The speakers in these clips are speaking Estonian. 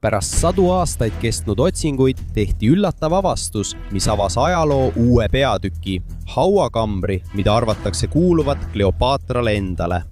Pärast 100 aastaid kestnud otsinguid tehti üllatav avastus, mis avas ajaloo uue peatüki, hauakambri, mida arvatakse kuuluvat Kleopatrale endale.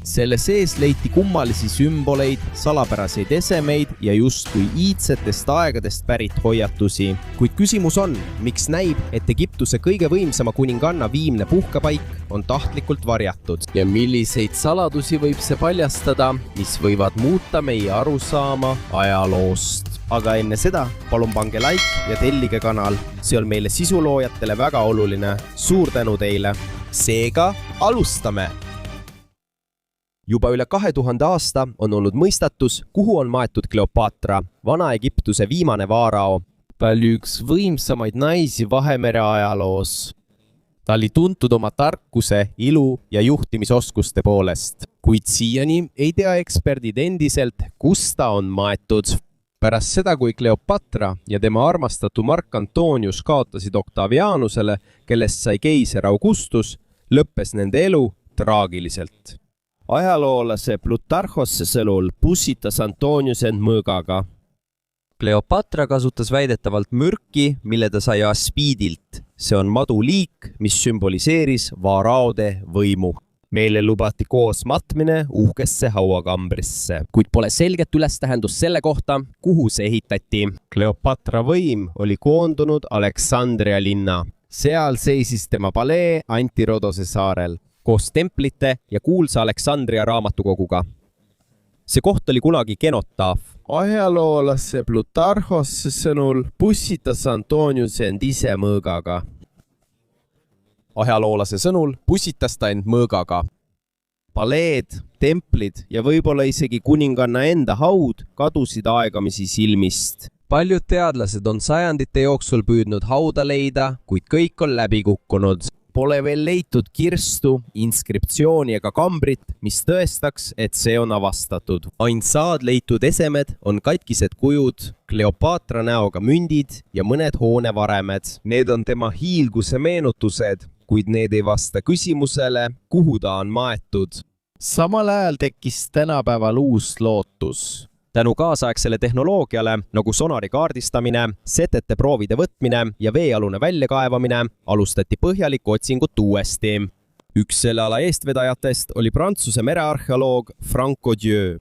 Selle sees leiti kummalisi sümboleid, salapäraseid esemeid ja justkui iidsetest aegadest pärit hoiatusi. Kuid küsimus on, miks näib, et Egiptuse kõige võimsama kuninganna viimne puhkepaik on tahtlikult varjatud? Ja milliseid saladusi võib see paljastada, mis võivad muuta meie arusaama ajaloost? Aga enne seda palun pange like ja tellige kanal. See on meile sisuloojatele väga oluline. Suur tänu teile. Seega alustame! Juba üle 2000 aasta on olnud mõistatus, kuhu on maetud Kleopatra, Vana-Egiptuse viimane vaarao. Ta oli üks võimsamaid naisi Vahemere ajaloos. Ta oli tuntud oma tarkuse, ilu ja juhtimisoskuste poolest. Kuid siiani ei tea eksperdid endiselt, kus ta on maetud. Pärast seda, kui Kleopatra ja tema armastatu Mark Antonius kaotasid Octavianusele, kellest sai keiser Augustus, lõppes nende elu traagiliselt. Ajaloolase Plutarhosse sõnul pussitas Antonius end mõõgaga. Kleopatra kasutas väidetavalt mürki, mille ta sai aspiidilt. See on maduliik, mis sümboliseeris vaaraode võimu. Meile lubati koos matmine uhkesse hauakambrisse, kuid pole selget ülestähendust selle kohta, kuhu see ehitati. Kleopatra võim oli koondunud Aleksandria linna. Seal seisis tema palee Antirodose saarel koos templite ja kuulsa Aleksandria raamatukoguga. See koht oli kunagi genotaaf. Ajaloolase Plutarhosse sõnul pussitas Antonius end ise mõõgaga. Ajaloolase sõnul pussitas ta end mõõgaga. Paleed, templid ja võib-olla isegi kuninganna enda haud kadusid aegamisi silmist. Paljud teadlased on sajandite jooksul püüdnud hauda leida, kuid kõik on läbi kukkunud. Pole veel leitud kirstu, inskriptsiooni ega kambrit, mis tõestaks, et see on avastatud. Ainsad leitud esemed on katkised kujud, Kleopatra näoga mündid ja mõned hoonevaremed. Need on tema hiilguse meenutused, kuid need ei vasta küsimusele, kuhu ta on maetud. Samal ajal tekkis tänapäeval uus lootus. Tänu kaasaegsele tehnoloogiale, nagu sonari kaardistamine, setete proovide võtmine ja veealune väljakaevamine, alustati põhjalikku otsingut uuesti. Üks selle ala eestvedajatest oli Prantsuse merearheoloog Franck Odieu.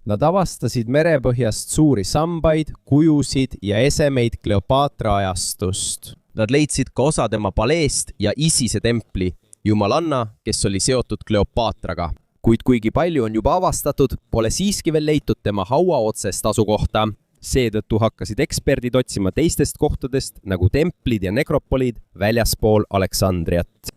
Nad avastasid merepõhjast suuri sambaid, kujusid ja esemeid Kleopatra ajastust. Nad leidsid ka osa tema paleest ja Isise templi, jumalanna, kes oli seotud Kleopatraga. Kuid kuigi palju on juba avastatud, pole siiski veel leitud tema haua otsest asukohta. Seetõttu hakkasid eksperdid otsima teistest kohtadest, nagu templid ja nekropolid väljaspool Aleksandriat.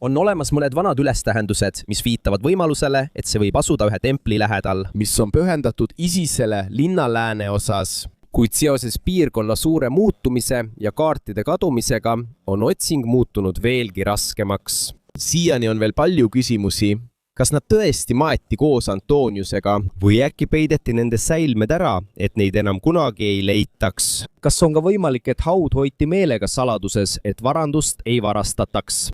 On olemas mõned vanad ülestähendused, mis viitavad võimalusele, et see võib asuda ühe templi lähedal, mis on pühendatud Isisele linna lääne osas. Kuid seoses piirkonna suure muutumise ja kaartide kadumisega on otsing muutunud veelgi raskemaks. Siiani on veel palju küsimusi. Kas nad tõesti maeti koos Antoniusega või äkki peideti nende säilmed ära, et neid enam kunagi ei leitaks? Kas on ka võimalik, et haud hoiti meelega saladuses, et varandust ei varastataks?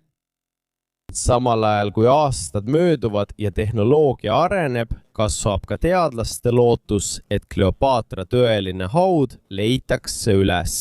Samal ajal, kui aastad mööduvad ja tehnoloogia areneb, kasvab ka teadlaste lootus, et Kleopatra tõeline haud leitakse üles.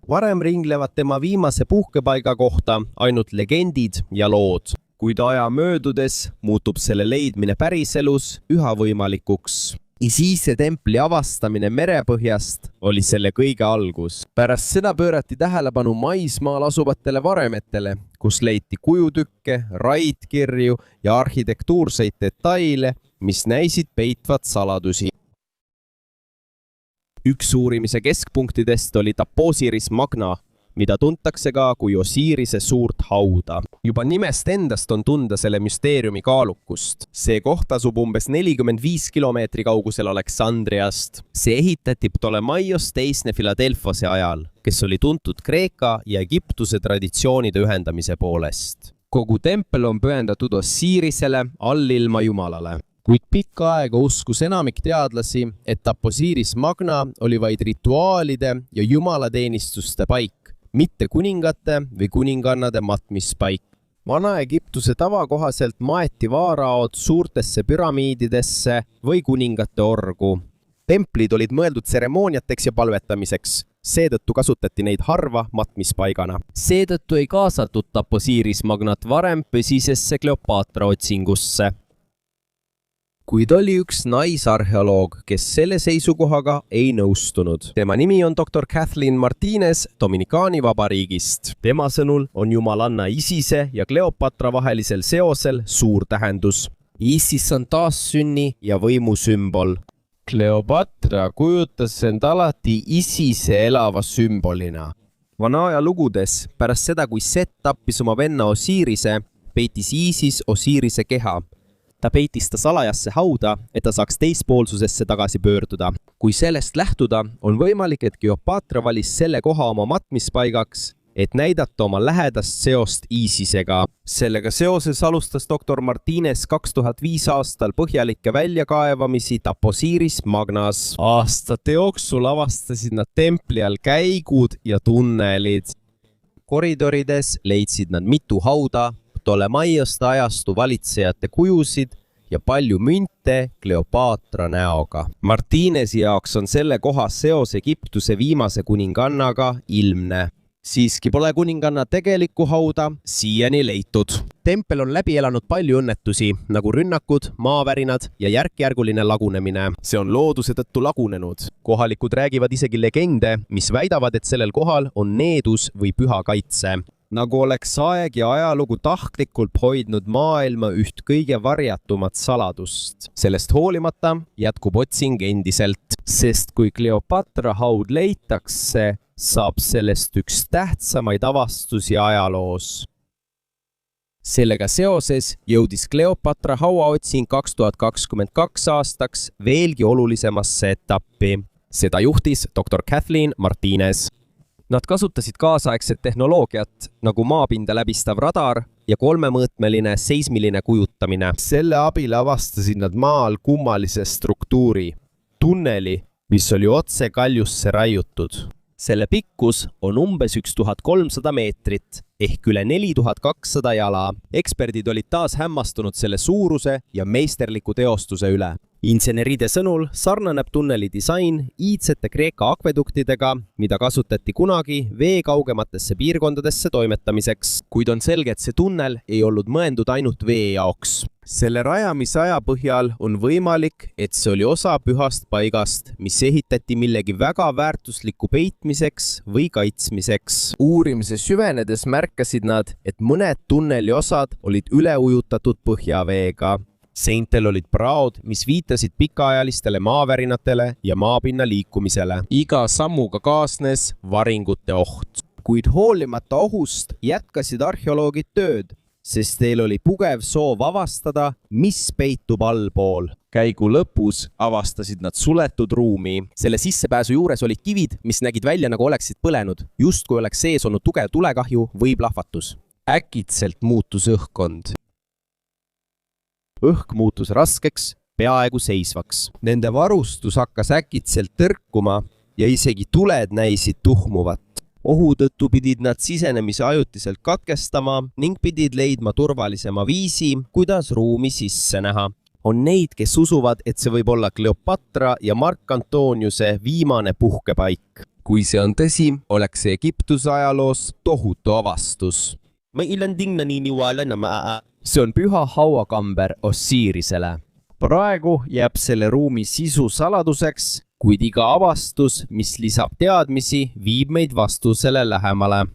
Varem ringlevad tema viimase puhkepaiga kohta ainult legendid ja lood. Kuid aja möödudes muutub selle leidmine päriselus üha võimalikuks. Isise templi avastamine merepõhjast oli selle kõige algus. Pärast seda pöörati tähelepanu maismaal asuvatele varemetele, kus leiti kujutükke, raidkirju ja arhitektuurseid detaile, mis näisid peitvat saladusi. Üks uurimise keskpunktidest oli Osiris Magna, mida tuntakse ka kui Osirise suurt hauda. Juba nimest endast on tunda selle müsteeriumi kaalukust. See koht asub umbes 45 kilomeetri kaugusel Aleksandriast. See ehitati Ptolemaios teisne Philadelphose ajal, kes oli tuntud Kreeka ja Egiptuse traditsioonide ühendamise poolest. Kogu tempel on pühendatud Osirisele, allilma jumalale. Kuid pikka aega uskus enamik teadlasi, et Osiris Magna oli vaid rituaalide ja jumalateenistuste paik, mitte kuningate või kuningannade matmispaik. Vana-Egiptuse tava kohaselt maeti vaaraod suurtesse püramiididesse või kuningate orgu. templid olid mõeldud tseremooniateks ja palvetamiseks, seetõttu kasutati neid harva matmispaigana. Seetõttu ei kaasatud Taposiris magnat varem püsisesse Kleopatra otsingusse. Kuid oli üks naisarheoloog, kes selle seisukohaga ei nõustunud. Tema nimi on dr. Kathleen Martinez Dominikaani vabariigist. Tema sõnul on jumalanna Isise ja Kleopatra vahelisel seosel suur tähendus. Isis on taassünni ja võimu sümbol. Kleopatra kujutas end alati Isise elava sümbolina. Vana aja lugudes, pärast seda, kui Set tappis oma venna Osirise, peitis Isis Osirise keha. Ta peitis ta salajasse hauda, et ta saaks teispoolsusesse tagasi pöörduda. Kui sellest lähtuda, on võimalik, et Kleopatra valis selle koha oma matmispaigaks, et näidata oma lähedast seost Isisega. Sellega seoses alustas dr. Martinez 2005 aastal põhjalikke väljakaevamisi Taposiris magnas. Aastate jooksul avastasid nad templi all käigud ja tunnelid. Koridorides leidsid nad mitu hauda, Ptolemaioste ajastu valitsejate kujusid ja palju münte Kleopatra näoga. Martinezi jaoks on selle koha seos Egiptuse viimase kuningannaga ilmne. Siiski pole kuninganna tegelikku hauda siiani leitud. Tempel on läbi elanud palju õnnetusi, nagu rünnakud, maavärinad ja järk-järguline lagunemine. See on looduse tõttu lagunenud. Kohalikud räägivad isegi legende, mis väidavad, et sellel kohal on needus või püha kaitse. Nagu oleks aeg ja ajalugu tahtlikult hoidnud maailma üht kõige varjatumat saladust. Sellest hoolimata jätkub otsing endiselt, sest kui Kleopatra haud leitakse, saab sellest üks tähtsamaid avastusi ajaloos. Sellega seoses jõudis Kleopatra hauaotsing 2022 aastaks veelgi olulisemasse etappi. Seda juhtis dr. Kathleen Martinez. Nad kasutasid kaasaegset tehnoloogiat nagu maapinda läbistav radar ja 3-mõõtmeline seismiline kujutamine. Selle abil avastasid nad maal kummalise struktuuri, tunneli, mis oli otse kaljusse raiutud. Selle pikkus on umbes 1300 meetrit ehk üle 4200 jala. Eksperdid olid taas hämmastunud selle suuruse ja meisterliku teostuse üle. Inseneride sõnul sarnaneb tunneli disain iidsete Kreeka akveduktidega, mida kasutati kunagi vee kaugematesse piirkondadesse toimetamiseks. Kuid on selge, et see tunnel ei olnud mõeldud ainult vee jaoks. Selle rajamise aja põhjal on võimalik, et see oli osa pühast paigast, mis ehitati millegi väga väärtusliku peitmiseks või kaitsmiseks. Uurimise süvenedes märkasid nad, et mõned tunneli osad olid üle ujutatud põhjaveega. Seintel olid praod, mis viitasid pikaajalistele maavärinatele ja maapinna liikumisele. Iga sammuga kaasnes varingute oht. Kuid hoolimata ohust jätkasid arheoloogid tööd, sest teil oli pugev soov avastada, mis peitub allpool. Käigu lõpus avastasid nad suletud ruumi. Selle sissepääsu juures olid kivid, mis nägid välja nagu oleksid põlenud, just kui oleks sees olnud tugev tulekahju või plahvatus. Äkitselt muutus õhkkond. Õhk muutus raskeks, peaaegu seisvaks. Nende varustus hakkas äkitselt tõrkuma ja isegi tuled näisid tuhmuvat. Ohu tõttu pidid nad sisenemise ajutiselt katkestama ning pidid leidma turvalisema viisi, kuidas ruumi sisse näha. On neid, kes usuvad, et see võib olla Kleopatra ja Mark Antoniuse viimane puhkepaik. Kui see on tõsi, oleks see Egiptuse ajaloos tohutu avastus. May ilan ding naniniwala na See on püha hauakamber Osirisele. Praegu jääb selle ruumi sisu saladuseks, kuid iga avastus, mis lisab teadmisi, viib meid vastusele lähemale.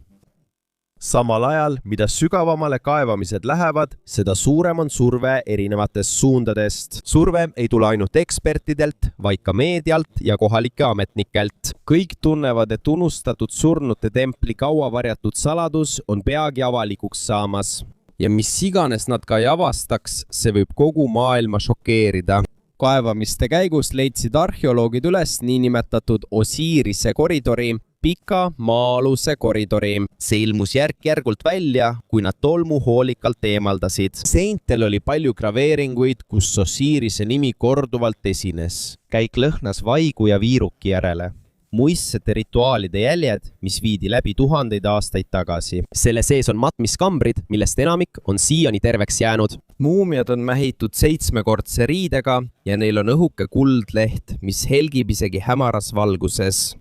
Samal ajal, mida sügavamale kaevamised lähevad, seda suurem on surve erinevatest suundadest. Surve ei tule ainult ekspertidelt, vaid ka meedialt ja kohalike ametnikelt. Kõik tunnevad, et unustatud surnute templi kauavarjatud saladus on peagi avalikuks saamas. Ja mis iganes nad ka ei avastaks, see võib kogu maailma šokeerida. Kaevamiste käigus leidsid arheoloogid üles niinimetatud Osirise koridori, pika maa-aluse koridori. See ilmus järk-järgult välja, kui nad tolmu hoolikalt eemaldasid. Seintel oli palju graveeringuid, kus Osirise nimi korduvalt esines. Käik lõhnas vaigu ja viiruki järele. muistsete rituaalide jäljed, mis viidi läbi tuhandeid aastaid tagasi. Selle sees on matmiskambrid, millest enamik on siiani terveks jäänud. Muumiad on mähitud 7-kordse riidega ja neil on õhuke kuldleht, mis helgib isegi hämaras valguses.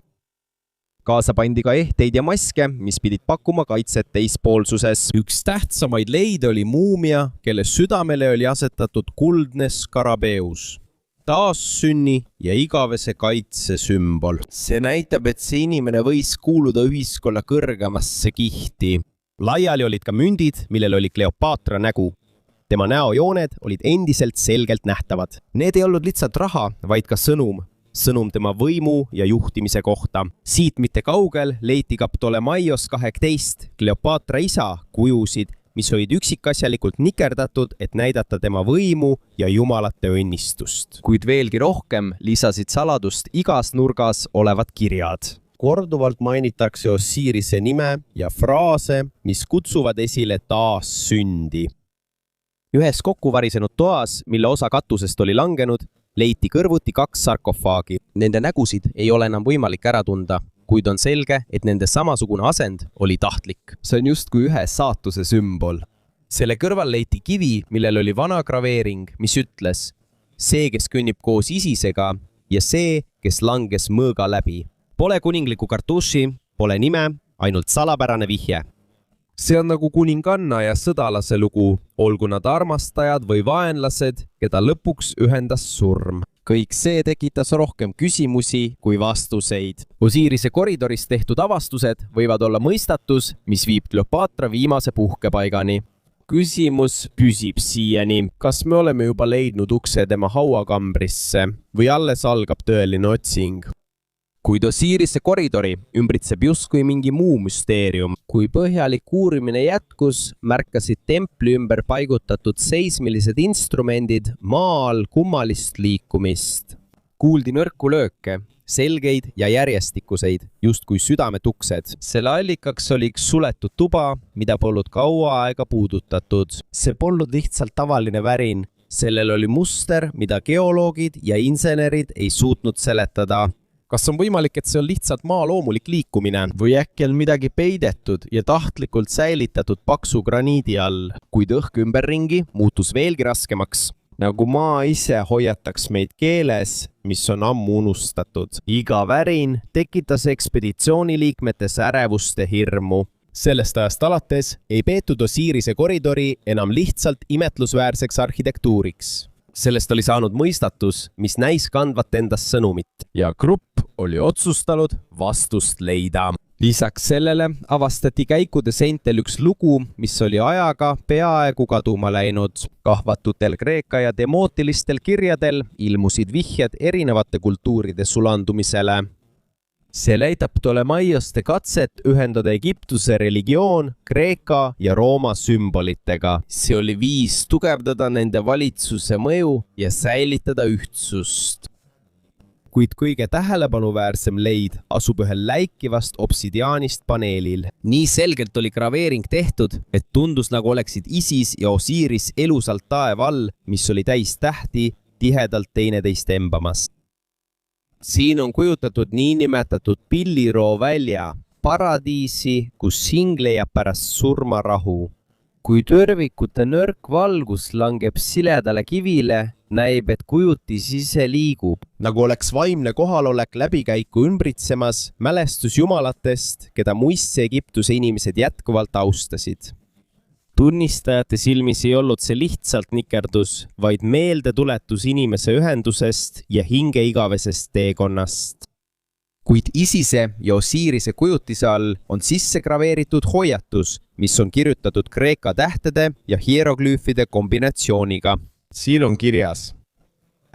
Kaasa pandi ka ehteid ja maske, mis pidid pakkuma kaitset teispoolsuses. Üks tähtsamaid leide oli muumia, kelle südamele oli asetatud kuldne skarabeus. Taassünni ja igavese kaitse sümbol. See näitab, et see inimene võis kuuluda ühiskonna kõrgemasse kihti. Laiali olid ka mündid, millel oli Kleopatra nägu. Tema näojooned olid endiselt selgelt nähtavad. Need ei olnud lihtsalt raha, vaid ka sõnum. Sõnum tema võimu ja juhtimise kohta. Siit mitte kaugel leiti ka Ptolemaios 12, Kleopatra isa, kujusid, mis olid üksikasjalikult nikerdatud, et näidata tema võimu ja jumalate õnnistust. Kuid veelgi rohkem lisasid saladust igas nurgas olevad kirjad. Korduvalt mainitakse Osirise nime ja fraase, mis kutsuvad esile taassündi. Ühes kokku varisenud toas, mille osa katusest oli langenud, leiti kõrvuti 2 sarkofaagi. Nende nägusid ei ole enam võimalik ära tunda, kuid on selge, et nende samasugune asend oli tahtlik. See on justkui ühe saatuse sümbol. Selle kõrval leiti kivi, millel oli vana graveering, mis ütles: see, kes kõnnib koos Isisega ja see, kes langes mõõga läbi. Pole kuningliku kartuši, pole nime, ainult salapärane vihje. See on nagu kuninganna ja sõdalase lugu, olgu nad armastajad või vaenlased, keda lõpuks ühendas surm. Kõik see tekitas rohkem küsimusi kui vastuseid. Osirise koridoris tehtud avastused võivad olla mõistatus, mis viib Kleopatra viimase puhkepaigani. Küsimus püsib siiani. Kas me oleme juba leidnud ukse tema hauakambrisse või alles algab tõeline otsing? Kuid Osirise koridori ümbritseb justkui mingi muu müsteerium. Kui põhjalik uurimine jätkus, märkasid templi ümber paigutatud seismilised instrumendid maal kummalist liikumist. Kuuldi nõrku lööke, selgeid ja järjestikuseid, justkui südametuksed. Selle allikaks oli üks suletud tuba, mida polnud kaua aega puudutatud. See polnud lihtsalt tavaline värin. Sellel oli muster, mida geoloogid ja insenerid ei suutnud seletada. Kas on võimalik, et see on lihtsalt maa loomulik liikumine või äkki on midagi peidetud ja tahtlikult säilitatud paksu graniidi all? Kuid õhk ümberringi muutus veelgi raskemaks. Nagu maa ise hoiataks meid keeles, mis on ammu unustatud. Iga värin tekitas ekspeditsiooniliikmetes ärevust ja hirmu. Sellest ajast alates ei peetud Osirise koridori enam lihtsalt imetlusväärseks arhitektuuriks. Sellest oli saanud mõistatus, mis näis kandvat endas sõnumit. Ja grupp oli otsustanud vastust leida. Lisaks sellele avastati käikude seintel üks lugu, mis oli ajaga peaaegu kaduma läinud. Kahvatutel kreeka ja demootilistel kirjadel ilmusid vihjed erinevate kultuuride sulandumisele. See leitab Ptolemaioste katset ühendada Egiptuse religioon Kreeka ja Rooma sümbolitega. See oli viis tugevdada nende valitsuse mõju ja säilitada ühtsust. Kuid kõige tähelepanuväärsem leid asub ühel läikivast obsidiaanist paneelil. Nii selgelt oli graveering tehtud, et tundus nagu oleksid Isis ja Osiris elusalt taeva all, mis oli täis tähti tihedalt teineteist embamas. Siin on kujutatud niinimetatud pilliroo välja, paradiisi, kus hing leiab pärast surmarahu. Kui tõrvikute nõrk valgus langeb siledale kivile, näib, et kujutis ise liigub. Nagu oleks vaimne kohalolek läbikäiku ümbritsemas mälestus jumalatest, keda muistse Egiptuse inimesed jätkuvalt austasid. Tunnistajate silmis ei olnud see lihtsalt nikerdus, vaid meeldetuletus inimese ühendusest ja hinge igavesest teekonnast. Kuid Isise ja Osirise kujutise all on sisse graveeritud hoiatus, mis on kirjutatud kreeka tähtede ja hieroglüüfide kombinatsiooniga. Siin on kirjas: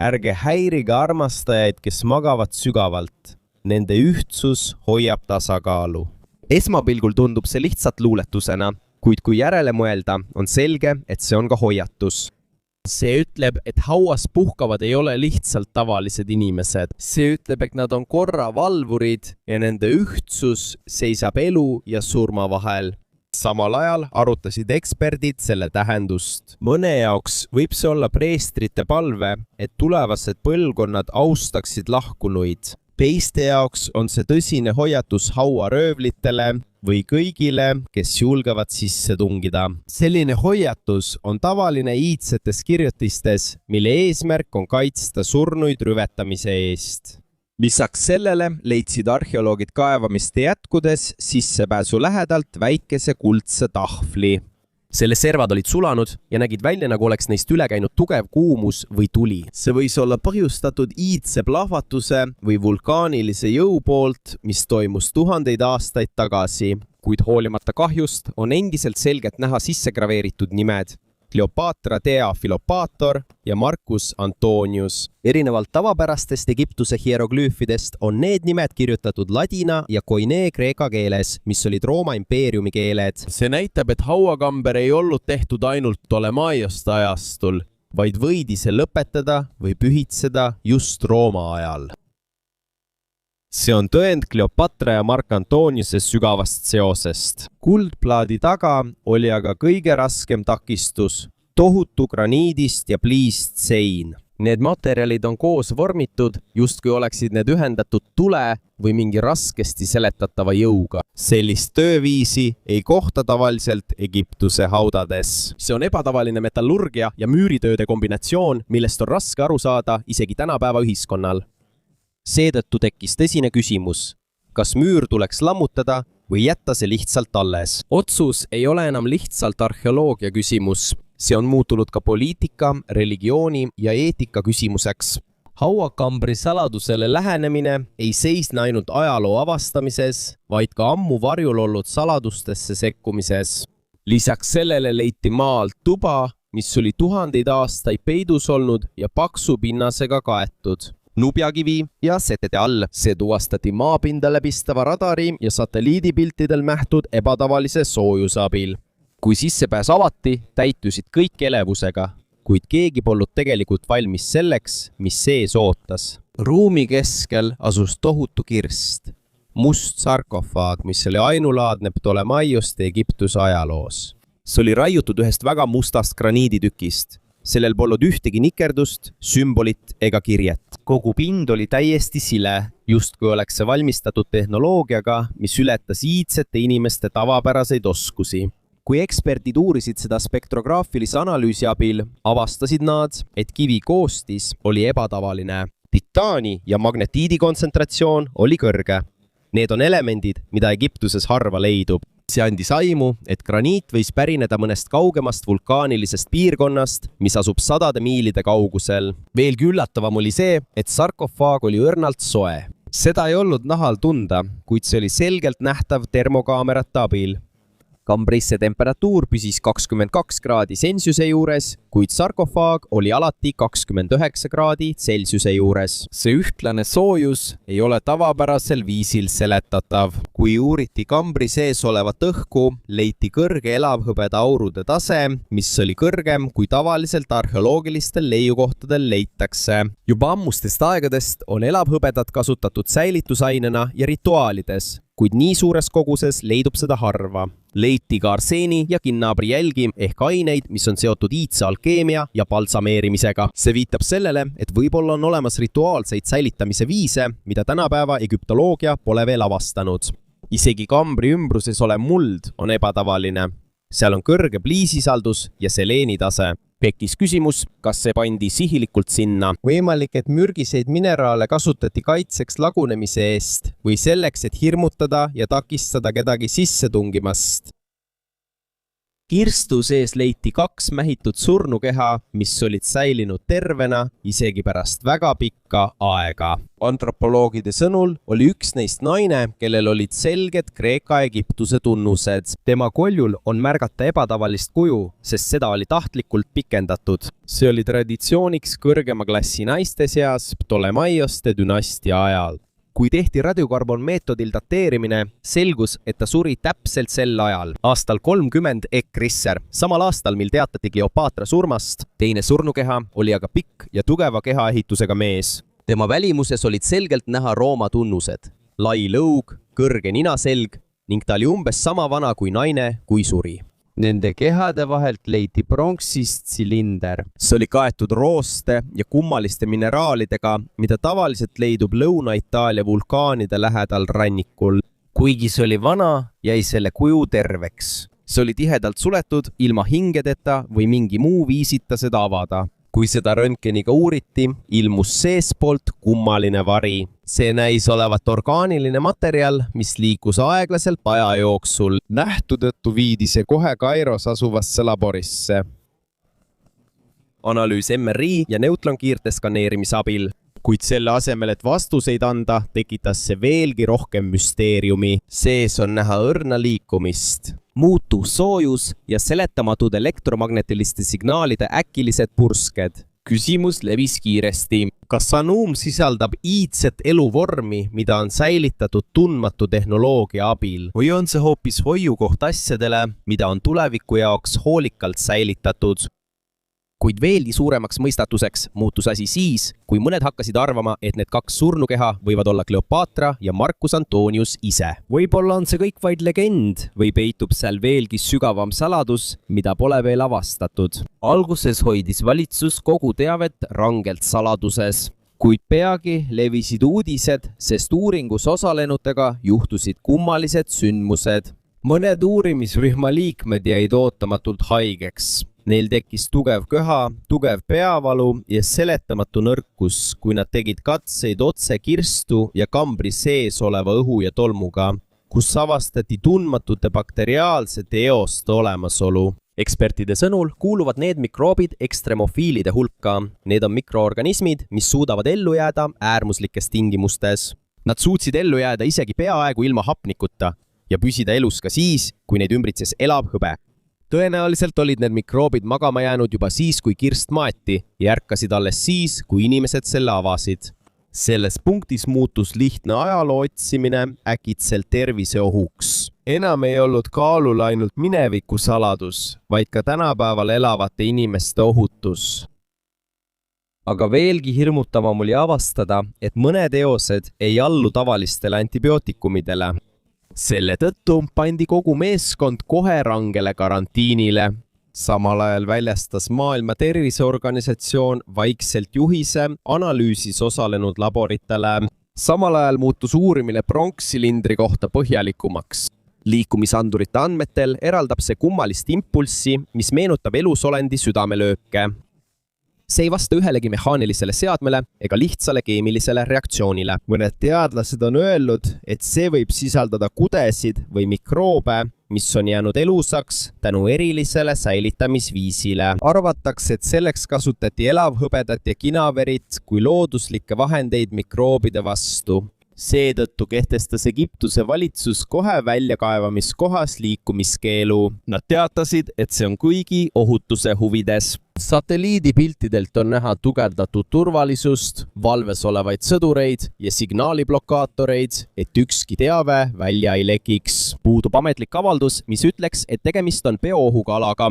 ärge häirige armastajaid, kes magavad sügavalt. Nende ühtsus hoiab tasakaalu. Esmapilgul tundub see lihtsalt luuletusena, kuid kui järele mõelda, on selge, et see on ka hoiatus. See ütleb, et hauas puhkavad ei ole lihtsalt tavalised inimesed. See ütleb, et nad on korra valvurid ja nende ühtsus seisab elu ja surma vahel. Samal ajal arutasid eksperdid selle tähendust. Mõne jaoks võib see olla preestrite palve, et tulevased põlvkonnad austaksid lahkunuid. Teiste jaoks on see tõsine hoiatus hauaröövlitele või kõigile, kes julgevad sisse tungida. Selline hoiatus on tavaline iidsetes kirjutistes, mille eesmärk on kaitsta surnuid rüvetamise eest. Lisaks sellele leidsid arheoloogid kaevamiste jätkudes sissepääsu lähedalt väikese kuldse tahvli. Selle servad olid sulanud ja nägid välja, nagu oleks neist üle käinud tugev kuumus või tuli. See võis olla põhjustatud iidse plahvatuse või vulkaanilise jõu poolt, mis toimus tuhandeid aastaid tagasi. Kuid hoolimata kahjust on endiselt selgelt näha sissegraveeritud nimed. Kleopatra Thea Philopator ja Marcus Antonius. Erinevalt tavapärastest Egiptuse hieroglüüfidest on need nimed kirjutatud ladina ja koinee kreeka keeles, mis olid Rooma impeeriumi keeled. See näitab, et hauakamber ei olnud tehtud ainult Ptolemaioste ajastul, vaid võidi see lõpetada või pühitseda just Rooma ajal. See on tõend Kleopatra ja Mark Antoniuse sügavast seosest. Kuldplaadi taga oli aga kõige raskem takistus, tohutu graniidist ja pliist sein. Need materjalid on koos vormitud, justkui oleksid need ühendatud tule või mingi raskesti seletatava jõuga. Sellist tööviisi ei kohta tavaliselt Egiptuse haudades. See on ebatavaline metallurgia ja müüritööde kombinatsioon, millest on raske aru saada isegi tänapäeva ühiskonnal. Seetõttu tekkis tõsine küsimus, kas müür tuleks lammutada või jätta see lihtsalt alles. Otsus ei ole enam lihtsalt arheoloogia küsimus. See on muutunud ka poliitika, religiooni ja eetika küsimuseks. Hauakambri saladusele lähenemine ei seisne ainult ajaloo avastamises, vaid ka ammu varjul olnud saladustesse sekkumises. Lisaks sellele leiti maalt tuba, mis oli tuhandeid aastaid peidus olnud ja paksu pinnasega kaetud. Nubjakivi ja setede all. See tuvastati maapinda läbistava radari ja satelliidipiltidel nähtud ebatavalise soojuse abil. Kui sissepääs avati, täitusid kõik elevusega, kuid keegi polnud tegelikult valmis selleks, mis sees ootas. Ruumi keskel asus tohutu kirst, must sarkofaag, mis oli ainulaadne Ptolemaioste Egiptuse ajaloos. See oli raiutud ühest väga mustast graniiditükist. Sellel polnud ühtegi nikerdust, sümbolit ega kirjet. Kogu pind oli täiesti sile, justkui oleks see valmistatud tehnoloogiaga, mis ületas iidsete inimeste tavapäraseid oskusi. Kui eksperdid uurisid seda spektrograafilise analüüsi abil, avastasid nad, et kivi koostis oli ebatavaline. Titaani ja magnetiidi kontsentratsioon oli kõrge. Need on elemendid, mida Egiptuses harva leidub. See andis aimu, et graniit võis pärineda mõnest kaugemast vulkaanilisest piirkonnast, mis asub sadade miilide kaugusel. Veelgi üllatavam oli see, et sarkofaag oli õrnalt soe. Seda ei olnud nahal tunda, kuid see oli selgelt nähtav termokaamerate abil. Kambrisse temperatuur püsis 22 kraadi Celsiuse juures, kuid sarkofaag oli alati 29 kraadi Celsiuse juures. See ühtlane soojus ei ole tavapärasel viisil seletatav. Kui uuriti kambri sees olevat õhku, leiti kõrge elavhõbeda aurude tase, mis oli kõrgem kui tavaliselt arheoloogilistel leiukohtadel leitakse. Juba ammustest aegadest on elavhõbedat kasutatud säilitusainena ja rituaalides, kuid nii suures koguses leidub seda harva. Leiti ka arseeni ja kinnaabri jälgi ehk aineid, mis on seotud iidse alkeemia ja balsameerimisega. See viitab sellele, et võib-olla on olemas rituaalseid säilitamise viise, mida tänapäeva egüptoloogia pole veel avastanud. Isegi kambri ümbruses olev muld on ebatavaline. Seal on kõrge pliisisaldus ja seleeni tase. Tekkis küsimus, kas see pandi sihilikult sinna. Võimalik, et mürgiseid mineraale kasutati kaitseks lagunemise eest või selleks, et hirmutada ja takistada kedagi sisse tungimast. Kirstu sees leiti 2 mähitud surnukeha, mis olid säilinud tervena isegi pärast väga pikka aega. Antropoloogide sõnul oli üks neist naine, kellel olid selged Kreeka-Egiptuse tunnused. Tema koljul on märgata ebatavalist kuju, sest seda oli tahtlikult pikendatud. See oli traditsiooniks kõrgema klassi naiste seas Ptolemaioste dünastia ajal. Kui tehti radiokarbonmeetodil dateerimine, selgus, et ta suri täpselt sel ajal, aastal 30 ekrisser, samal aastal, mil teatati Kleopatra surmast. Teine surnukeha oli aga pikk ja tugeva kehaehitusega mees. Tema välimuses olid selgelt näha Rooma tunnused, lai lõug, kõrge ninaselg ning ta oli umbes sama vana kui naine, kui suri. Nende kehade vahelt leiti pronksist silinder. See oli kaetud rooste ja kummaliste mineraalidega, mida tavaliselt leidub Lõuna-Itaalia vulkaanide lähedal rannikul. Kuigi see oli vana, jäi selle kuju terveks. See oli tihedalt suletud, ilma hingedeta või mingi muu viisita seda avada. Kui seda röntgeniga uuriti, ilmus seespoolt kummaline vari. See näis olevat orgaaniline materjal, mis liikus aeglaselt aja jooksul. Nähtu tõttu viidi see kohe Kairos asuvasse laborisse. Analüüs MRI ja neutronkiirte skaneerimise abil. Kuid selle asemel, et vastuseid anda, tekitas see veelgi rohkem müsteeriumi. Sees on näha õrna liikumist. Muutuv soojus ja seletamatud elektromagnetiliste signaalide äkilised pursked. Küsimus levis kiiresti. Kas anuum sisaldab iidset eluvormi, mida on säilitatud tundmatu tehnoloogia abil? Või on see hoopis hoiukoht asjadele, mida on tuleviku jaoks hoolikalt säilitatud? Kuid veelgi suuremaks mõistatuseks muutus asi siis, kui mõned hakkasid arvama, et need kaks surnukeha võivad olla Kleopatra ja Marcus Antonius ise. Võib-olla on see kõik vaid legend või peitub seal veelgi sügavam saladus, mida pole veel avastatud. Alguses hoidis valitsus kogu teavet rangelt saladuses, kuid peagi levisid uudised, sest uuringus osalenutega juhtusid kummalised sündmused. Mõned uurimisrühma liikmed jäid ootamatult haigeks. Neil tekkis tugev köha, tugev peavalu ja seletamatu nõrkus, kui nad tegid katseid otse kirstu ja kambri sees oleva õhu ja tolmuga, kus avastati tundmatute bakteriaalsete eoste olemasolu. Ekspertide sõnul kuuluvad need mikroobid ekstremofiilide hulka. Need on mikroorganismid, mis suudavad ellu jääda äärmuslikes tingimustes. Nad suutsid ellu jääda isegi peaaegu ilma hapnikuta ja püsida elus ka siis, kui neid ümbritses elav hõbe. Tõenäoliselt olid need mikroobid magama jäänud juba siis, kui kirst maeti ja ärkasid alles siis, kui inimesed selle avasid. Selles punktis muutus lihtne ajaloo otsimine äkitselt terviseohuks. Enam ei olnud kaalul ainult mineviku saladus, vaid ka tänapäeval elavate inimeste ohutus. Aga veelgi hirmutavam oli avastada, et mõned eosed ei allu tavalistele antibiootikumidele. Selle tõttu pandi kogu meeskond kohe rangele karantiinile. Samal ajal väljastas Maailma Terviseorganisatsioon vaikselt juhise analüüsis osalenud laboritele. Samal ajal muutus uurimine pronksilindri kohta põhjalikumaks. Liikumisandurite andmetel eraldab see kummalist impulssi, mis meenutab elusolendi südamelööke. See ei vasta ühelegi mehaanilisele seadmele ega lihtsale keemilisele reaktsioonile. Mõned teadlased on öelnud, et see võib sisaldada kudesid või mikroobe, mis on jäänud elusaks tänu erilisele säilitamisviisile. Arvatakse, et selleks kasutati elavhõbedat ja kinaverit kui looduslikke vahendeid mikroobide vastu. Seetõttu kehtestas Egiptuse valitsus kohe väljakaevamiskohas liikumiskeelu. Nad teatasid, et see on kõigi ohutuse huvides. Satelliidipiltidelt on näha tugevdatud turvalisust, valves olevaid sõdureid ja signaaliblokaatoreid, et ükski teave välja ei lekiks. Puudub ametlik avaldus, mis ütleks, et tegemist on bioohuga alaga.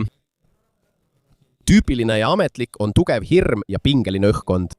Tüüpiline ja ametlik on tugev hirm ja pingeline õhkkond.